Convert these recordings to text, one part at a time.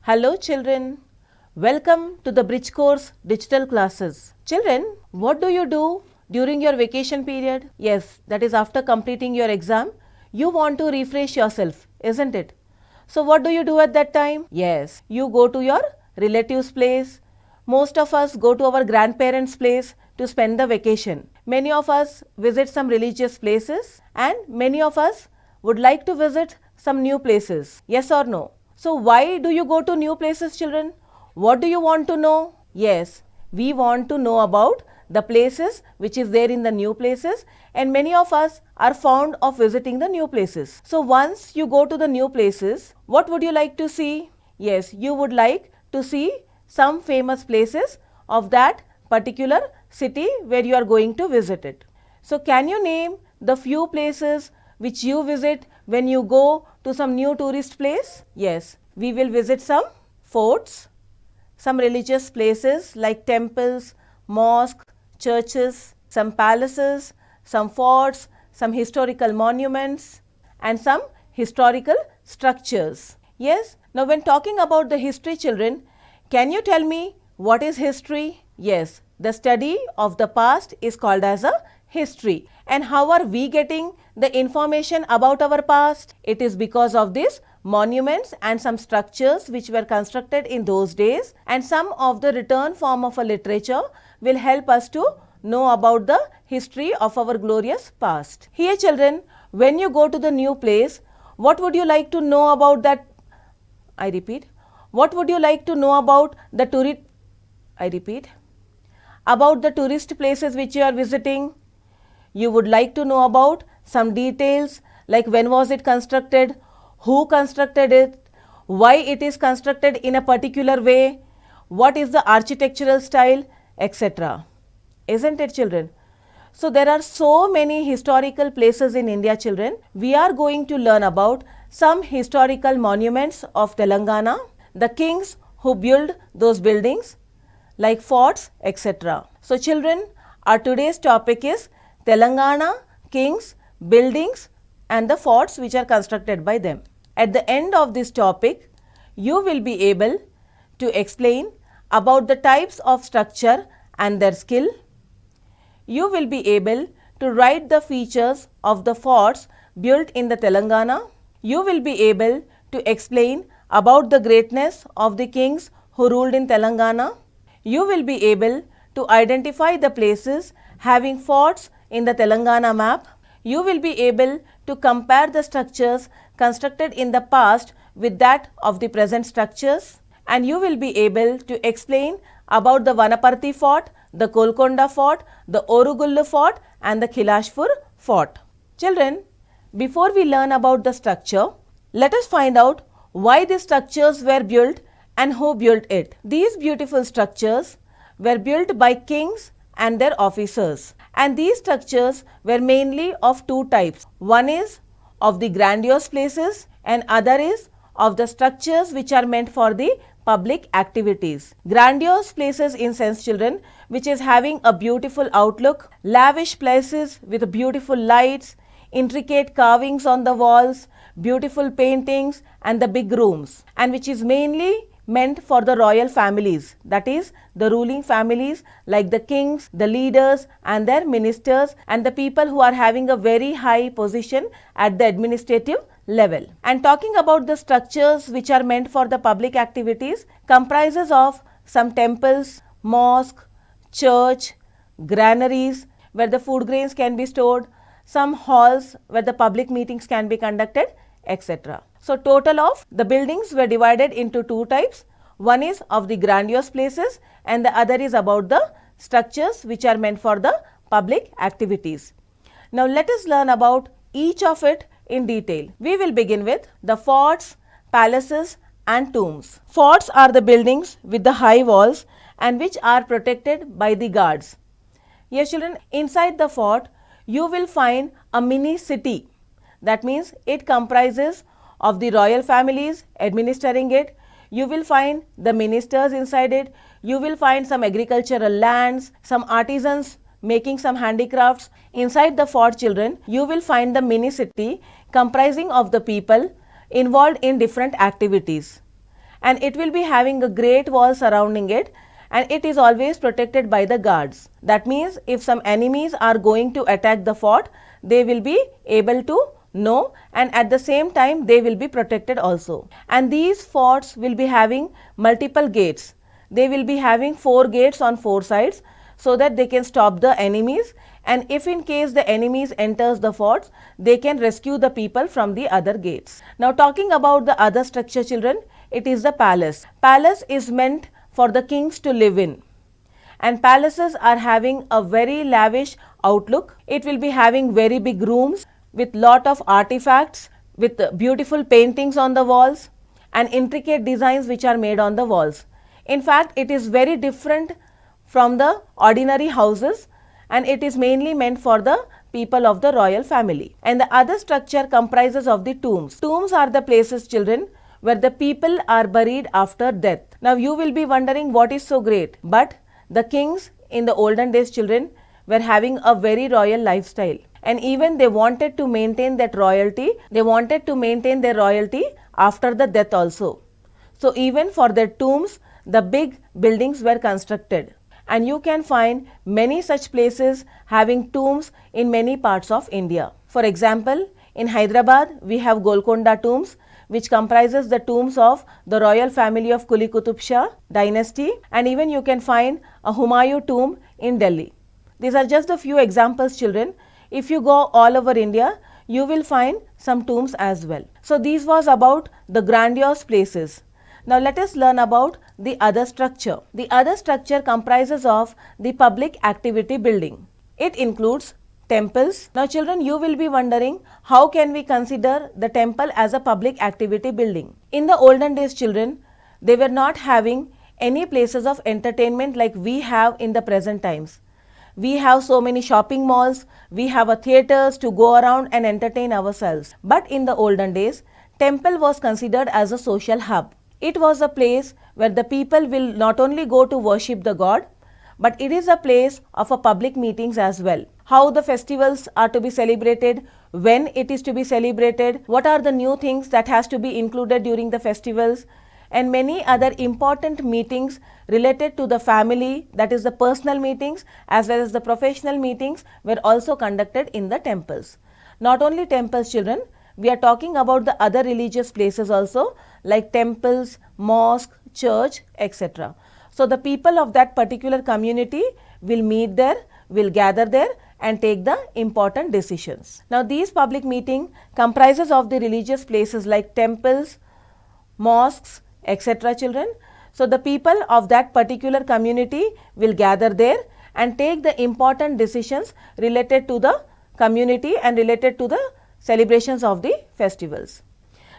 Hello children, welcome to the Bridge Course digital classes. Children, what do you do during your vacation period? Yes, that is after completing your exam, you want to refresh yourself, isn't it? So what do you do at that time? Yes, you go to your relatives' place. Most of us go to our grandparents' place to spend the vacation. Many of us visit some religious places and many of us would like to visit some new places. Yes or no? So why do you go to new places, children? What do you want to know? Yes, we want to know about the places which is there in the new places, and many of us are fond of visiting the new places. So once you go to the new places, what would you like to see? Yes, you would like to see some famous places of that particular city where you are going to visit it. So can you name the few places which you visit when you go to some new tourist place? Yes, we will visit some forts, some religious places like temples, mosques, churches, some palaces, some forts, some historical monuments and some historical structures. Yes, now when talking about the history, children, can you tell me what is history? Yes, the study of the past is called as a history. And how are we getting the information about our past? It is because of these monuments and some structures which were constructed in those days, and some of the written form of a literature will help us to know about the history of our glorious past. Here children, when you go to the new place, what would you like to know about that? I repeat, what would you like to know about the tourist places which you are visiting? You would like to know about some details like when was it constructed, who constructed it, why it is constructed in a particular way, what is the architectural style, etc. Isn't it, children? So there are so many historical places in India, children. We are going to learn about some historical monuments of Telangana, the kings who built those buildings like forts, etc. So children, our today's topic is Telangana kings, buildings and the forts which are constructed by them. At the end of this topic, you will be able to explain about the types of structure and their skill. You will be able to write the features of the forts built in the Telangana. You will be able to explain about the greatness of the kings who ruled in Telangana. You will be able to identify the places having forts in the Telangana map. You will be able to compare the structures constructed in the past with that of the present structures, and you will be able to explain about the Vanaparthi fort, the Golconda fort, the Orugullu fort and the Khilashpur fort. Children, before we learn about the structure, let us find out why these structures were built and who built it. These beautiful structures were built by kings and their officers, and these structures were mainly of two types. One is of the grandiose places and other is of the structures which are meant for the public activities. Grandiose places in sense, children, which is having a beautiful outlook, lavish places with beautiful lights, intricate carvings on the walls, beautiful paintings and the big rooms, and which is mainly meant for the royal families, that is the ruling families like the kings, the leaders and their ministers and the people who are having a very high position at the administrative level. And talking about the structures which are meant for the public activities comprises of some temples, mosque, church, granaries where the food grains can be stored, some halls where the public meetings can be conducted, etc. So total of the buildings were divided into two types. One is of the grandiose places and the other is about the structures which are meant for the public activities. Now let us learn about each of it in detail. We will begin with the forts, palaces and tombs. Forts are the buildings with the high walls and which are protected by the guards. Yes children, inside the fort you will find a mini city. That means it comprises of the royal families administering it. You will find the ministers inside it. You will find some agricultural lands, some artisans making some handicrafts. Inside the fort, children, you will find the mini city comprising of the people involved in different activities. and it will be having a great wall surrounding it, and it is always protected by the guards. That means if some enemies are going to attack the fort, they will be able to know, and at the same time they will be protected also. And these forts will be having multiple gates. They will be having 4 gates on 4 sides so that they can stop the enemies, and if in case the enemies enters the forts, they can rescue the people from the other gates. Now talking about the other structure, children, it is the palace. Palace is meant for the kings to live in, and palaces are having a very lavish outlook. It will be having very big rooms with lot of artifacts, with beautiful paintings on the walls and intricate designs which are made on the walls. In fact, it is very different from the ordinary houses, and it is mainly meant for the people of the royal family. And the other structure comprises of the tombs. Tombs are the places, children, where the people are buried after death. Now you will be wondering what is so great, but the kings in the olden days, children, were having a very royal lifestyle, and even they wanted to maintain that royalty. They wanted to maintain their royalty after the death also. So even for their tombs, the big buildings were constructed, and you can find many such places having tombs in many parts of India. For example, in Hyderabad, we have Golconda tombs, which comprises the tombs of the royal family of Quli Qutub Shah dynasty, and even you can find a Humayun tomb in Delhi. These are just a few examples, children. If you go all over India, you will find some tombs as well. So these was about the grandiose places. Now let us learn about the other structure. The other structure comprises of the public activity building. It includes temples. Now children, you will be wondering, how can we consider the temple as a public activity building? In the olden days, children, they were not having any places of entertainment like we have in the present times. We have so many shopping malls, we have a theatres to go around and entertain ourselves. But in the olden days, temple was considered as a social hub. It was a place where the people will not only go to worship the god, but it is a place of a public meetings as well. How the festivals are to be celebrated, when it is to be celebrated, what are the new things that has to be included during the festivals, and many other important meetings related to the family, that is the personal meetings as well as the professional meetings, were also conducted in the temples. Not only temples, children, we are talking about the other religious places also, like temples, mosque, church, etc. So the people of that particular community will meet there, will gather there and take the important decisions. Now these public meeting comprises of the religious places like temples, mosques, etc. children. So the people of that particular community will gather there and take the important decisions related to the community and related to the celebrations of the festivals.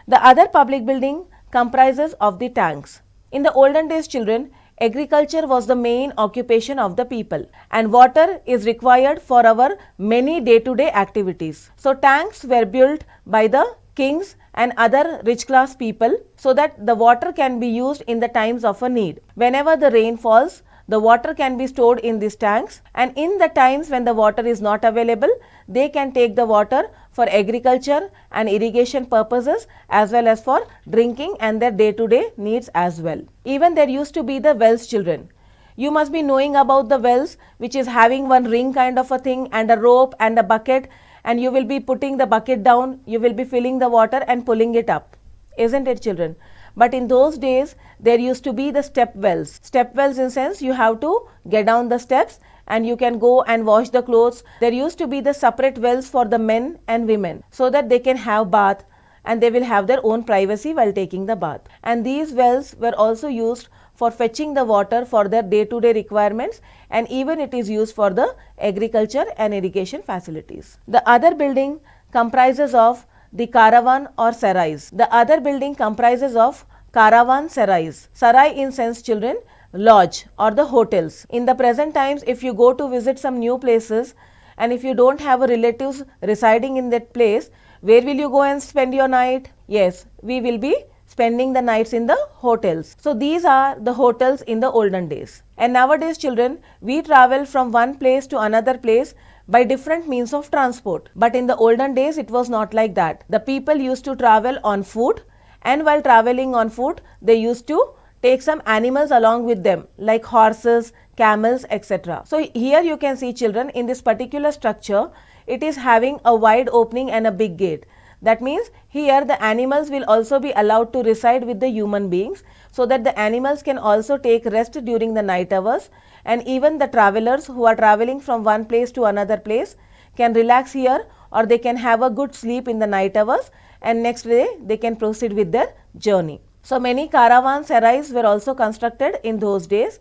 The other public building comprises of the tanks. In the olden days, children, agriculture was the main occupation of the people, and water is required for our many day-to-day activities. So tanks were built by the kings and other rich class people so that the water can be used in the times of a need. Whenever the rain falls, the water can be stored in these tanks, and in the times when the water is not available, they can take the water for agriculture and irrigation purposes as well as for drinking and their day-to-day needs as well. Even there used to be the wells, children. You must be knowing about the wells, which is having one ring kind of a thing and a rope and a bucket, and you will be putting the bucket down, you will be filling the water and pulling it up, isn't it, children? But in those days, there used to be the step wells. Step wells in sense, you have to get down the steps and you can go and wash the clothes. There used to be the separate wells for the men and women so that they can have bath and they will have their own privacy while taking the bath. And these wells were also used for fetching the water for their day-to-day requirements, and even it is used for the agriculture and irrigation facilities. The other building comprises of the caravan or sarais. The other building comprises of caravan sarais. Sarai in sense, children, lodge or the hotels. In the present times, if you go to visit some new places and if you don't have a relatives residing in that place, where will you go and spend your night? Yes, we will be spending the nights in the hotels. So these are the hotels in the olden days. And nowadays, children, we travel from one place to another place by different means of transport. But in the olden days, it was not like that. The people used to travel on foot, and while traveling on foot they used to take some animals along with them like horses, camels, etc. So here you can see children, in this particular structure it is having a wide opening and a big gate. That means here the animals will also be allowed to reside with the human beings, so that the animals can also take rest during the night hours, and even the travelers who are traveling from one place to another place can relax here, or they can have a good sleep in the night hours, and next day they can proceed with their journey. So many caravans were also constructed in those days.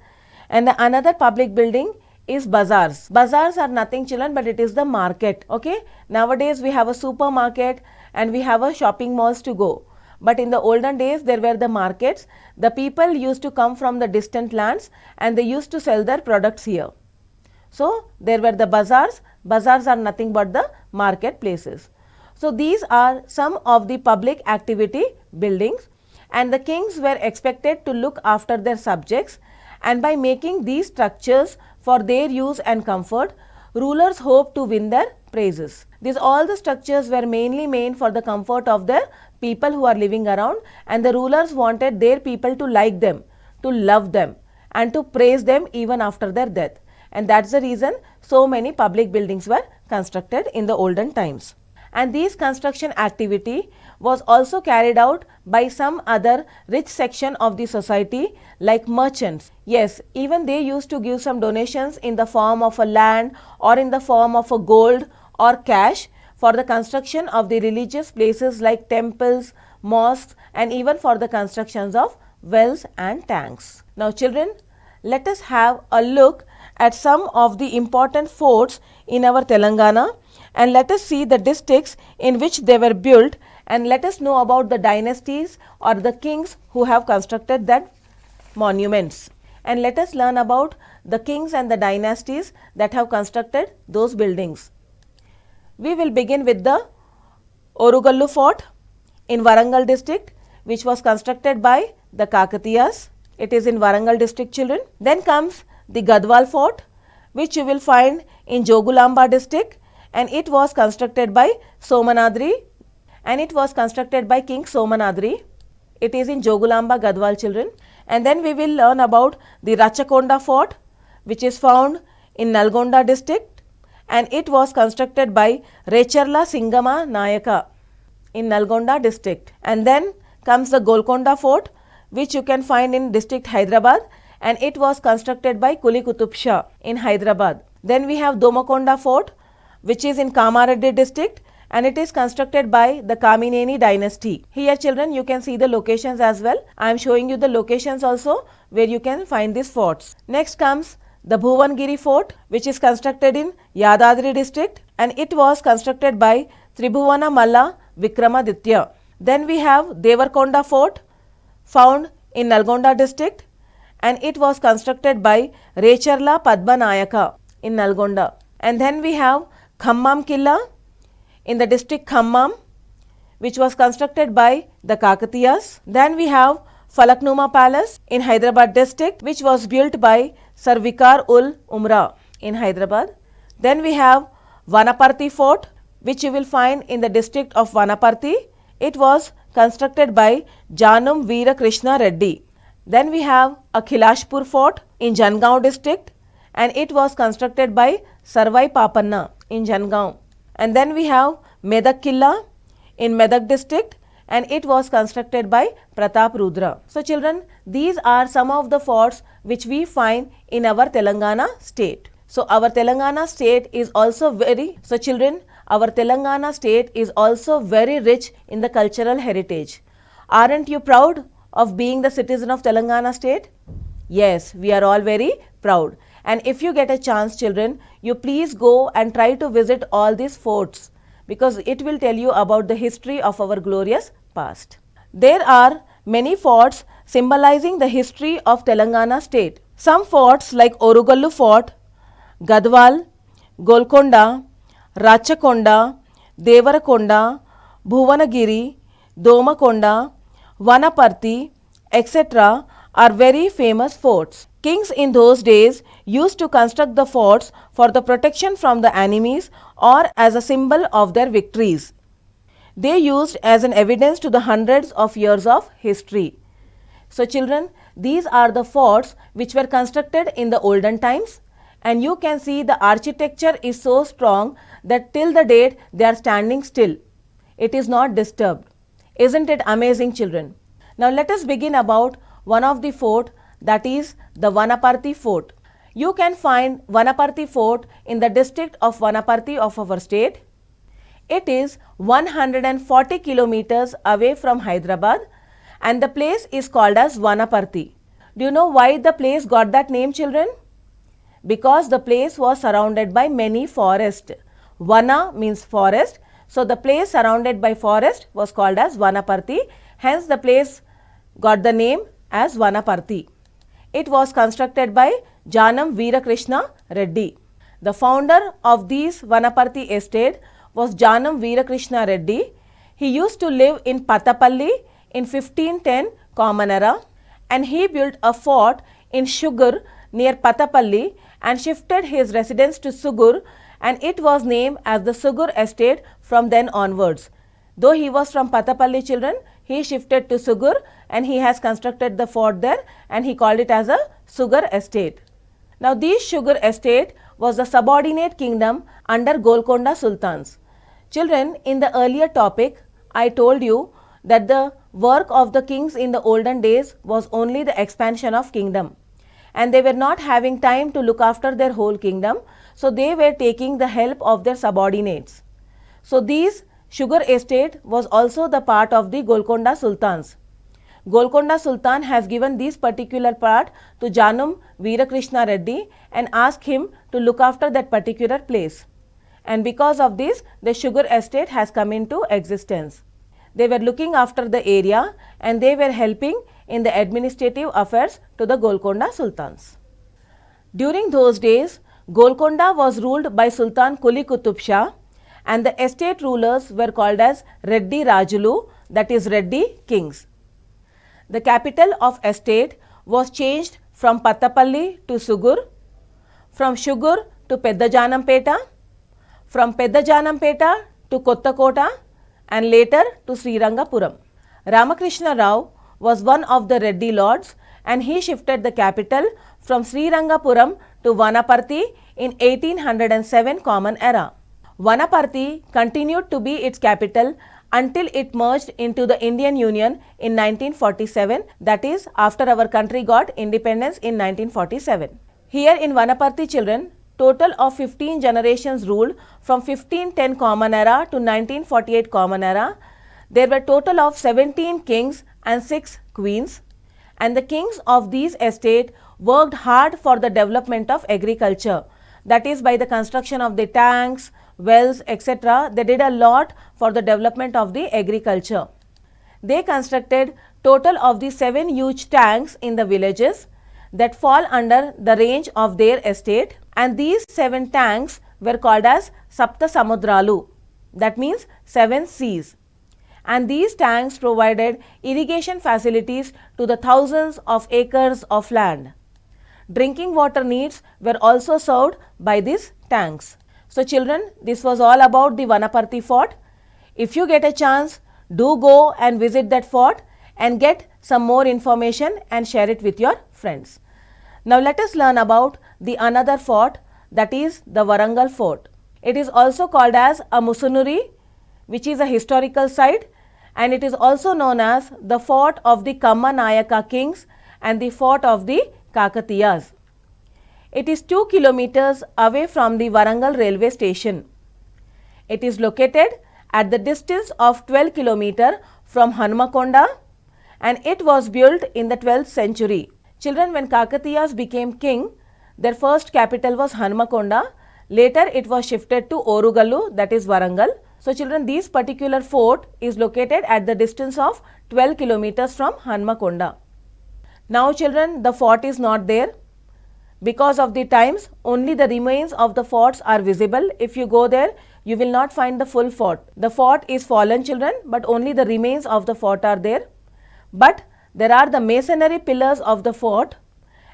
And the another public building is bazaars. Bazaars are nothing children, but it is the market. Okay, nowadays we have a supermarket and we have a shopping malls to go, but in the olden days there were the markets. The people used to come from the distant lands and they used to sell their products here. So there were the bazaars. Bazaars are nothing but the marketplaces. So these are some of the public activity buildings, and the kings were expected to look after their subjects, and by making these structures for their use and comfort, rulers hoped to win their praises. All the structures were mainly made for the comfort of the people who are living around, and the rulers wanted their people to like them, to love them, and to praise them even after their death. And that's the reason so many public buildings were constructed in the olden times. And this construction activity was also carried out by some other rich section of the society like merchants. Yes, even they used to give some donations in the form of a land or in the form of a gold or cash for the construction of the religious places like temples, mosques, and even for the constructions of wells and tanks. Now children, let us have a look at some of the important forts in our Telangana, and let us see the districts in which they were built, and let us know about the dynasties or the kings who have constructed that monuments, and let us learn about the kings and the dynasties that have constructed those buildings. We will begin with the Orugallu Fort in Warangal district, which was constructed by the Kakatiyas. It is in Warangal district children. Then comes the Gadwal Fort, which you will find in Jogulamba district, and it was constructed by Somanadri, and it was constructed by King Somanadri. It is in Jogulamba, Gadwal children. And then we will learn about the Rachakonda Fort, which is found in Nalgonda district, and it was constructed by Recharla Singama Nayaka in Nalgonda district. And then comes the Golconda Fort, which you can find in district Hyderabad, and it was constructed by Kuli Qutub Shah in Hyderabad. Then we have Domakonda Fort, which is in Kamareddy district, and it is constructed by the Kamineni dynasty. Here children, you can see the locations as well. I am showing you the locations also where you can find these forts. Next comes the Bhuvangiri Fort, which is constructed in Yadadri district, and it was constructed by Tribhuvana Malla Vikramaditya. Then we have Devarkonda Fort, found in Nalgonda district, and it was constructed by Recharla Padmanayaka in Nalgonda. And then we have Khammam Killa in the district Khammam, which was constructed by the Kakatiyas. Then we have Falaknuma Palace in Hyderabad district, which was built by Sir Vikar ul Umra in Hyderabad. Then we have Vanaparthi Fort, which you will find in the district of Vanaparthi. It was constructed by Janum Veera Krishna Reddy. Then we have a Khilashpur Fort in Jangaon district, and it was constructed by Sarvai Papanna in Jangaon. And then we have Medak Killa in Medak district, and it was constructed by Pratap Rudra. So children, these are some of the forts which we find in our Telangana state. So our Telangana state is also our Telangana state is also very rich in the cultural heritage. Aren't you proud of being the citizen of Telangana state? Yes, we are all very proud. And if you get a chance children, you please go and try to visit all these forts, because it will tell you about the history of our glorious past. There are many forts symbolizing the history of Telangana state. Some forts like Orugallu Fort, Gadwal, Golconda, Rachakonda, Devarakonda, Bhuvanagiri, Domakonda, Vanaparthi, etc. are very famous forts. Kings in those days used to construct the forts for the protection from the enemies or as a symbol of their victories. they used as an evidence to the hundreds of years of history. So children, these are the forts which were constructed in the olden times, and you can see the architecture is so strong that till the date they are standing still. It is not disturbed. Isn't it amazing, children? Now let us begin about one of the fort, that is the Vanaparthi fort. You can find Vanaparthi fort in the district of Vanaparthi of our state. It is 140 kilometers away from Hyderabad, and the place is called as Vanaparthi. Do you know why the place got that name, children? Because the place was surrounded by many forests. Vana means forest. So the place surrounded by forest was called as Vanaparthi. Hence the place got the name as Vanaparthi. It was constructed by Janam Veerakrishna Reddy. The founder of this Vanaparthi estate was Janam Veerakrishna Reddy. He used to live in Patapalli in 1510 Common Era, and he built a fort in Sugur near Patapalli and shifted his residence to Sugur, and it was named as the Sugur estate from then onwards. Though he was from Patapalli, children, he shifted to Sugur and he has constructed the fort there, and he called it as a Sugar estate. Now this Sugar estate was the subordinate kingdom under Golconda Sultans. Children, in the earlier topic, I told you that the work of the kings in the olden days was only the expansion of kingdom, and they were not having time to look after their whole kingdom, so they were taking the help of their subordinates. So this Sugar estate was also the part of the Golconda Sultans. Golconda Sultan has given this particular part to Janam Veerakrishna Reddy and asked him to look after that particular place. And because of this, the Sugar estate has come into existence. They were looking after the area and they were helping in the administrative affairs to the Golconda Sultans. During those days, Golconda was ruled by Sultan Kuli Qutub Shah, and the estate rulers were called as Reddy Rajulu, that is Reddy kings. The capital of estate was changed from Patapalli to Sugur, from Sugur to Peddajanampeta, from Peddajanampeta to Kottakota, and later to Srirangapuram. Ramakrishna Rao was one of the Reddy lords, and he shifted the capital from Srirangapuram to Vanaparthi in 1807 Common Era. Vanaparthi continued to be its capital until it merged into the Indian Union in 1947, that is after our country got independence in 1947. Here in Vanaparthi, children, total of 15 generations ruled from 1510 Common Era to 1948 Common Era. There were total of 17 kings and 6 queens, and the kings of these estate worked hard for the development of agriculture, that is by the construction of the tanks, wells, etc. They did a lot for the development of the agriculture. They constructed total of the 7 huge tanks in the villages that fall under the range of their estate, and these 7 tanks were called as Sapta Samudralu, that means 7 seas. And these tanks provided irrigation facilities to the thousands of acres of land. Drinking water needs were also served by these tanks. So children, this was all about the Vanaparthi fort. If you get a chance, do go and visit that fort and get some more information and share it with your friends. Now let us learn about the another fort, that is the Warangal fort. It is also called as a Musunuri, which is a historical site, and it is also known as the fort of the Kamma Nayaka kings and the fort of the Kakatiyas. It is 2 kilometers away from the Warangal railway station. It is located at the distance of 12 kilometers from Hanmakonda, and it was built in the 12th century. Children, when Kakatiyas became king, their first capital was Hanmakonda. Later it was shifted to Orugallu, that is Warangal. So children, this particular fort is located at the distance of 12 kilometers from Hanmakonda. Now children, the fort is not there. Because of the times, only the remains of the forts are visible. If you go there, you will not find the full fort. The fort is fallen, children, but only the remains of the fort are there. But there are the masonry pillars of the fort,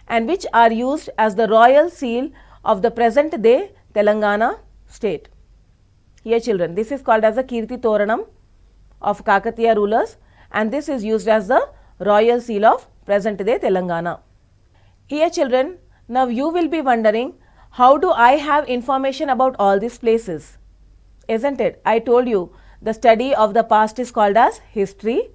and which are used as the royal seal of the present day Telangana state. Here children, this is called as a Kirti Toranam. of Kakatiya rulers, and this is used as the royal seal of present day Telangana. Here children, now you will be wondering, how do I have information about all these places? Isn't it? I told you the study of the past is called as history,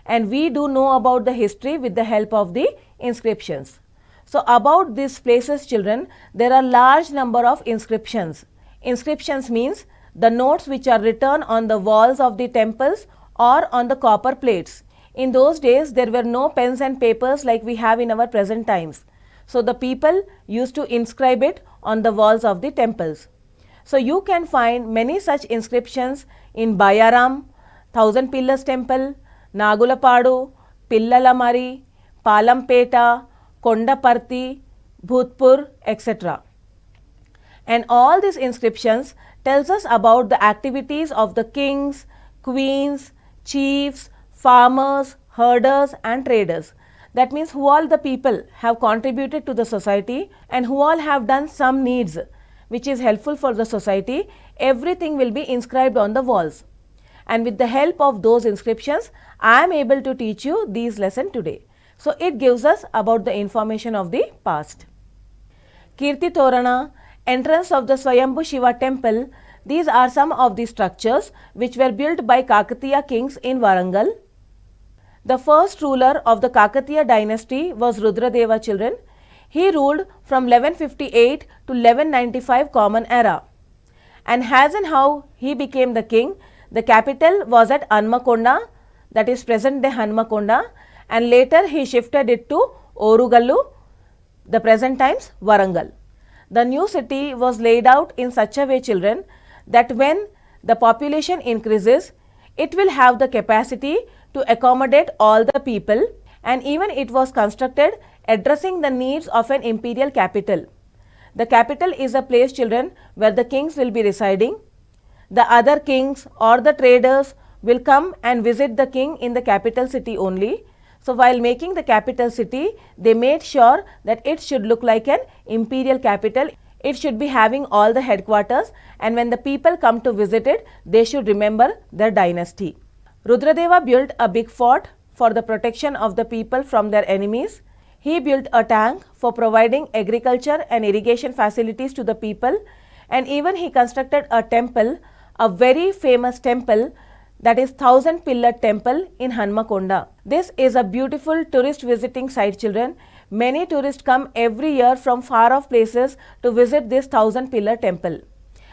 and we do know about the history with the help of the inscriptions. So about these places children, there are large number of inscriptions. Inscriptions means the notes which are written on the walls of the temples or on the copper plates. In those days there were no pens and papers like we have in our present times. So the people used to inscribe it on the walls of the temples. So you can find many such inscriptions in Bayaram, Thousand Pillars Temple, Nagulapadu, Pillalamari, Palampeta, Kondaparthi, Bhutpur, etc. And all these inscriptions tells us about the activities of the kings, queens, chiefs, farmers, herders and traders. That means who all the people have contributed to the society and who all have done some needs which is helpful for the society. Everything will be inscribed on the walls. And with the help of those inscriptions, I am able to teach you these lessons today. So it gives us about the information of the past. Kirti Torana, entrance of the Swayambhu Shiva temple, these are some of the structures which were built by Kakatiya kings in Warangal. The first ruler of the Kakatiya dynasty was Rudradeva children. He ruled from 1158 to 1195 Common Era. And as and how he became the king, the capital was at Hanmakonda, that is present day Hanmakonda, and later he shifted it to Orugallu, the present times Warangal. The new city was laid out in such a way children that when the population increases, it will have the capacity to accommodate all the people, and even it was constructed addressing the needs of an imperial capital. The capital is a place children where the kings will be residing. The other kings or the traders will come and visit the king in the capital city only. So while making the capital city, they made sure that it should look like an imperial capital. It should be having all the headquarters, and when the people come to visit it, they should remember their dynasty. Rudradeva built a big fort for the protection of the people from their enemies. He built a tank for providing agriculture and irrigation facilities to the people, and even he constructed a temple, a very famous temple, that is 1000 Pillar Temple in Hanmakonda. This is a beautiful tourist visiting site children. Many tourists come every year from far off places to visit this 1000 Pillar Temple.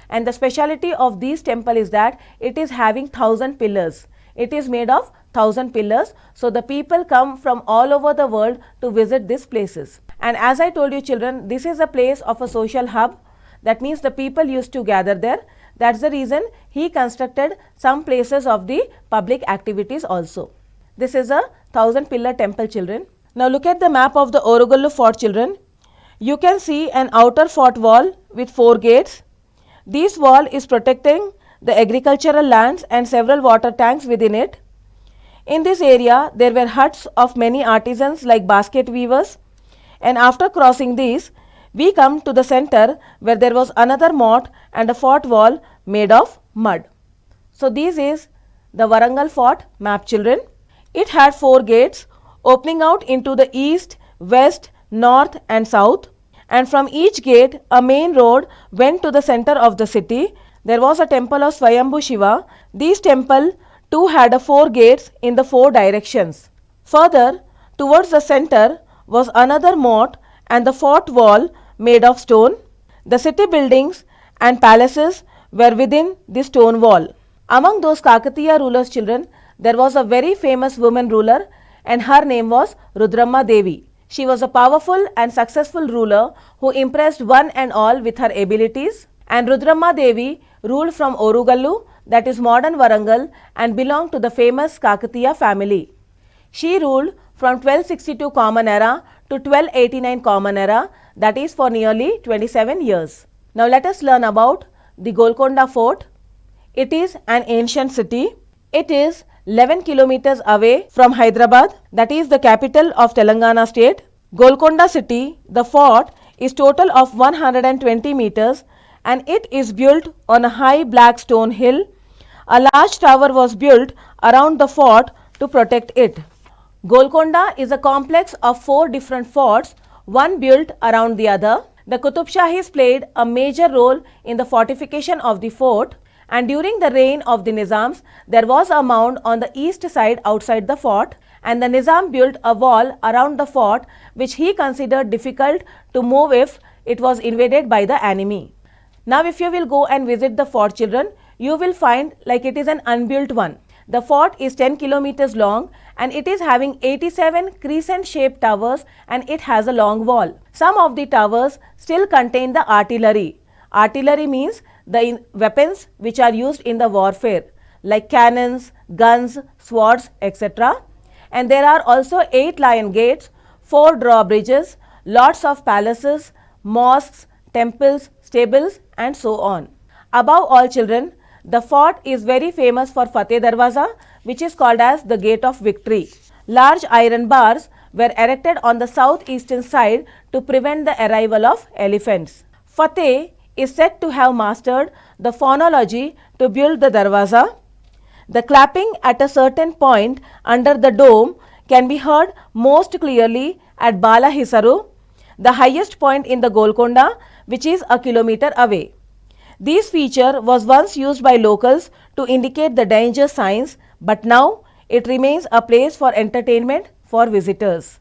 And the speciality of this temple is that it is having 1000 pillars. It is made of 1000 pillars. So the people come from all over the world to visit these places. And as I told you children, this is a place of a social hub. That means the people used to gather there. That's the reason he constructed some places of the public activities also. This is a 1000 Pillar Temple children. Now look at the map of the Orugallu fort children. You can see an outer fort wall with 4 gates. This wall is protecting the agricultural lands and several water tanks within it. In this area, there were huts of many artisans like basket weavers, and after crossing these, we come to the center where there was another moat and a fort wall made of mud. So this is the Warangal fort map children. It had 4 gates opening out into the east, west, north and south, and from each gate a main road went to the center of the city. There was a temple of Swayambhu Shiva. This temple too had 4 gates in the 4 directions. Further towards the center was another moat and the fort wall made of stone. The city buildings and palaces were within the stone wall. Among those Kakatiya rulers children, there was a very famous woman ruler, and her name was Rudramma Devi. She was a powerful and successful ruler who impressed one and all with her abilities. And Rudramma Devi ruled from Orugallu, that is modern Warangal, and belonged to the famous Kakatiya family. She ruled from 1262 Common Era to 1289 Common Era, that is for nearly 27 years. Now let us learn about the Golconda Fort. It is an ancient city. It is 11 kilometers away from Hyderabad, that is the capital of Telangana state. Golconda city, the fort, is total of 120 meters and it is built on a high black stone hill A large tower was built around the fort to protect it. Golconda is a complex of 4 different forts, one built around the other. The Qutub Shahis played a major role in the fortification of the fort, and during the reign of the Nizams, there was a mound on the east side outside the fort, and the Nizam built a wall around the fort which he considered difficult to move if it was invaded by the enemy. Now if you will go and visit the fort, children, you will find like it is an unbuilt one. The fort is 10 kilometers long and it is having 87 crescent shaped towers and it has a long wall. Some of the towers still contain the artillery. Artillery means the weapons which are used in the warfare like cannons, guns, swords, etc. And there are also 8 lion gates, 4 drawbridges, lots of palaces, mosques, temples, stables and so on. Above all, children, the fort is very famous for Fateh Darwaza, which is called as the Gate of Victory. Large iron bars were erected on the southeastern side to prevent the arrival of elephants. Fateh is said to have mastered the phonology to build the darwaza. The clapping at a certain point under the dome can be heard most clearly at Bala Hisaru, the highest point in the Golconda, which is a kilometer away. This feature was once used by locals to indicate the danger signs, but now it remains a place for entertainment for visitors.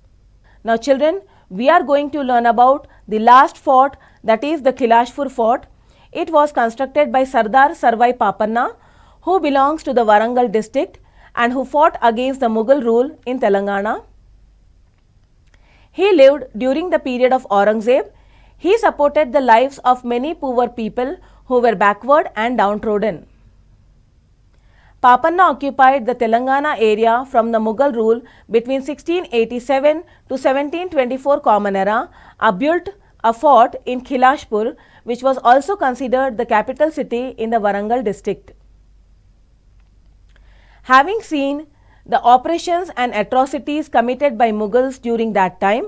Now children, we are going to learn about the last fort, that is the Kilashpur fort. It was constructed by Sardar Sarvai Papanna, who belongs to the Warangal district and who fought against the Mughal rule in Telangana. He lived during the period of Aurangzeb. He supported the lives of many poor people who were backward and downtrodden. Papanna occupied the Telangana area from the Mughal rule between 1687 to 1724 Common Era, built a fort in Kilashpur, which was also considered the capital city in the Warangal district. Having seen the operations and atrocities committed by Mughals during that time,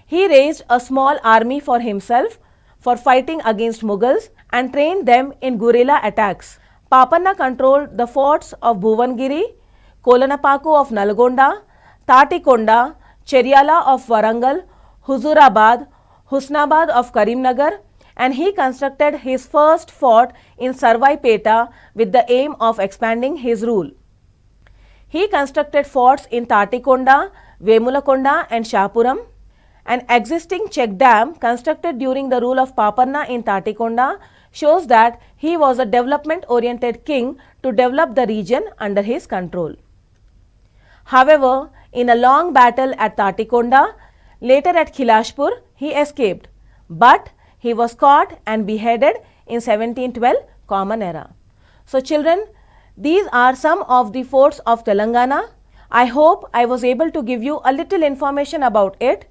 he raised a small army for himself for fighting against Mughals and trained them in guerrilla attacks. Papanna controlled the forts of Bhuvangiri, Kolanapaku of Nalgonda, Tatikonda, Cheryala of Warangal, Huzurabad, Husnabad of Karimnagar, and he constructed his first fort in Sarvaipeta with the aim of expanding his rule. He constructed forts in Tatikonda, Vemulakonda and Shapuram. An existing check dam constructed during the rule of Papanna in Tatikonda shows that he was a development-oriented king to develop the region under his control. However, in a long battle at Tatikonda, later at Kilashpur, he escaped, but he was caught and beheaded in 1712 Common Era. So children, these are some of the forts of Telangana. I hope I was able to give you a little information about it,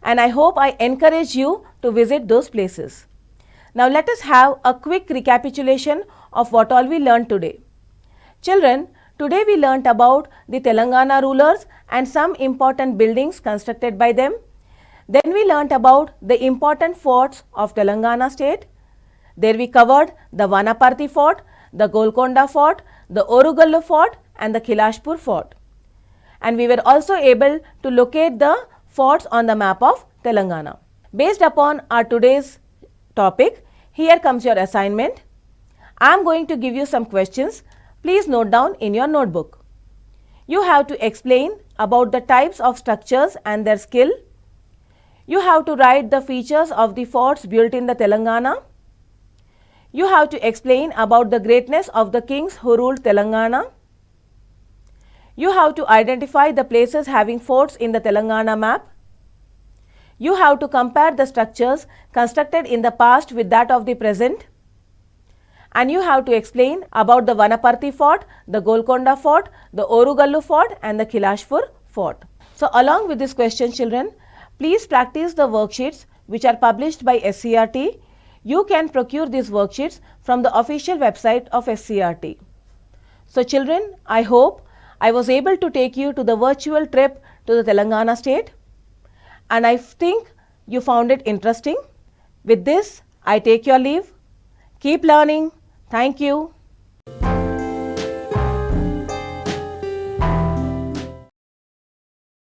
and I hope I encourage you to visit those places. Now let us have a quick recapitulation of what all we learned today. Children, today we learnt about the Telangana rulers and some important buildings constructed by them. Then we learnt about the important forts of Telangana state. There we covered the Vanaparthi fort, the Golconda fort, the Orugallu fort and the Kilashpur fort. And we were also able to locate the forts on the map of Telangana. Based upon our today's topic, here comes your assignment. I am going to give you some questions. Please note down in your notebook. You have to explain about the types of structures and their skill. You have to write the features of the forts built in the Telangana. You have to explain about the greatness of the kings who ruled Telangana. You have to identify the places having forts in the Telangana map. You have to compare the structures constructed in the past with that of the present. And you have to explain about the Vanaparthi fort, the Golconda fort, the Orugallu fort and the Kilashpur fort. So along with this question, children, please practice the worksheets which are published by SCRT. You can procure these worksheets from the official website of SCRT. So children, I hope I was able to take you to the virtual trip to the Telangana state, and I think you found it interesting. With this, I take your leave. Keep learning. Thank you.